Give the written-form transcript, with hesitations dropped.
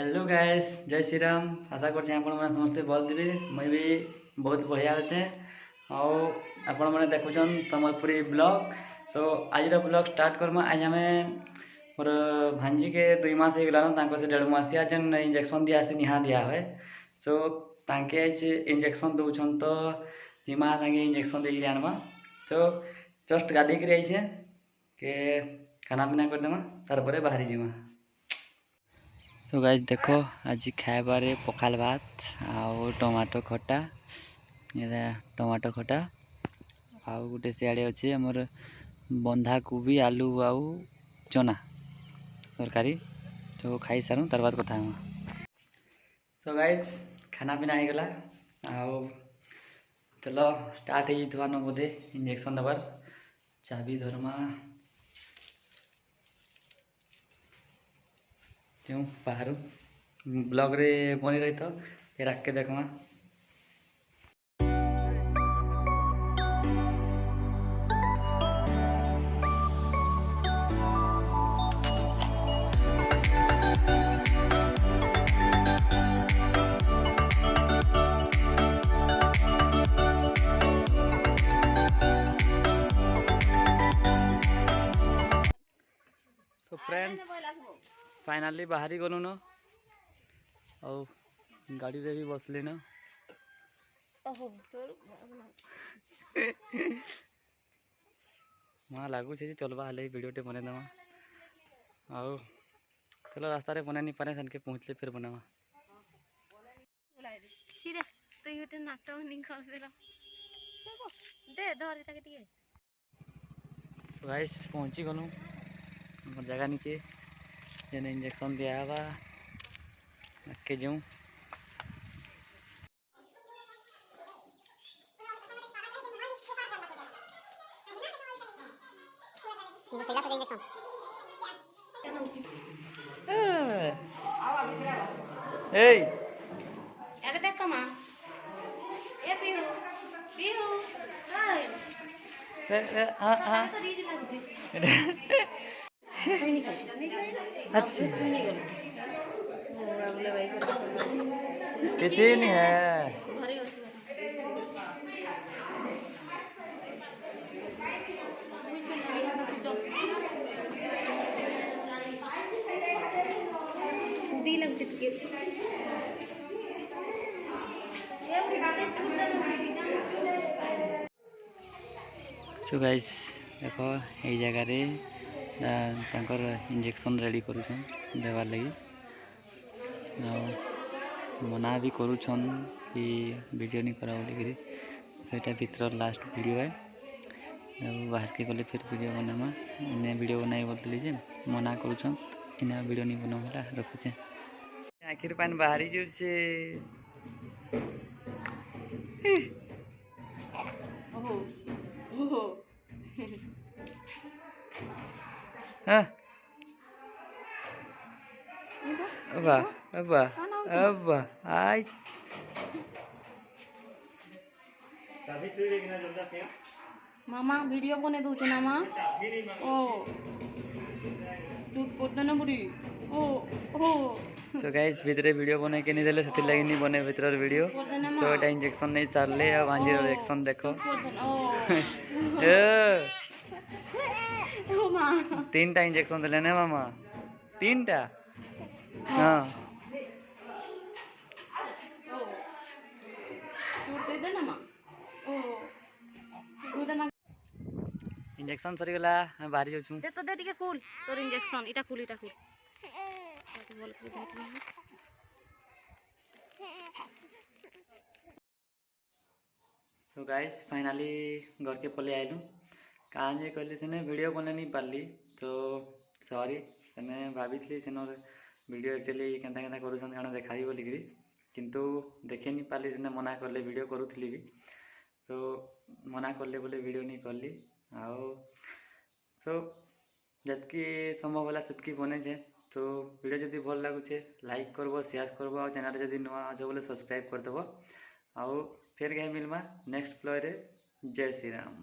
Hello guys, जय श्री राम। आशा करछे आपण माने समस्ते भल दिबे। मैं भी बहुत बढ़िया अच्छे आपण माने देखुछन तमलपुरी ब्लॉग। सो आज ब्लॉग स्टार्ट करमा। आज हमें मोर भांजी के 2 मास हो गलान तांको से 1.5 मासिया जन इंजेक्शन दिया से निहा दिया है। सो तांके आज इंजेक्शन दउछन तो जिमा तांके इंजेक्शन देई आनमा। सो जस्ट गाधी कर आइछे के खाना पीना कर देमा तार परे बाहरी जिमा। तो गाइस देखो आज खाइबार पखाल भात आउ टमाटो खटा टमाटो खटा आउ गोटे सियाड़े अच्छे आमर बंधा कोबी आलू आउ चना तरकारी। तो खाई सारूँ तार बाद कथा हम। तो गाइस खाना पीना हो गला आउ चलो स्टार्ट हो न बोधे इंजेक्शन दबार। चाबी धरमा क्यों बाहर ब्लॉग रे बनी रही तो फिर आके देखमा। सो फ्रेंड्स फाइनाली बाहरी गलु न और गाड़ी रे भी बसली न। वहाँ लगुच चलवा हेल्ले वीडियोटे बने देमा आउ चलो रास्ता रे बना नहीं पारे सन के पहुँचले फिर बनावा। सो गाइस पहुँची गलु जगह निके जेने इंजेक्शन दिया हवा आके जाऊँ। अच्छा किसी नहीं है। सो गाइस देखो यही जगह रे तांकर इंजेक्शन रेडी करूछन देवार लगी मना भी करूछन कि वीडियो नहीं करा बोली सेटा भीतर लास्ट वीडियो है। बाहर के गले फिर वीडियो बनामा इन्हें वीडियो बनाई बोलते जे मना करूछन इन्हें वीडियो नहीं बनाला रखुचे। आखिर पान बाहरी जुड़े हाँ अब्बा अब्बा अब्बा आई मामा वीडियो बने दूचे ना माँ ओ तू कोड ना बुरी ओ ओ सो गाइस भीतर वीडियो बने के नहीं देले सेति लगी नहीं बने भीतर वीडियो। तो एटा इंजेक्शन नहीं चलले आ भांजी रिएक्शन देखो ओ माँ 3टा इंजेक्शन देले ने मामा 3टा हाँ इंजेक्शन सरी गला हम बाहर जाउछु दे तो दे टिके खुल तोर इंजेक्शन इटा खुल बोल के बैठ में सो गाइस फाइनली घर के पले आइलु कहाँ जे कहले से वीडियो बने नहीं पारली तो सॉरी सेने भाभी सेन वीडियो एक्चुअली केन्ता केन्ता करूछन काना देखाई बोली किंतु देखे नहीं पारली सेने मना करले वीडियो करूथली भी तो मना करले बोले वीडियो नहीं करली आओ तो जतकी संभव होला ततकी बने छे। तो वीडियो जदि भल लगुचे लाइक करबो शेयर करबो और चैनल जदि नुआ अच्छे बोले सब्सक्राइब कर देबो। आओ फिर कहीं मिलमा नेक्स्ट ब्लॉग रे। जय श्री राम।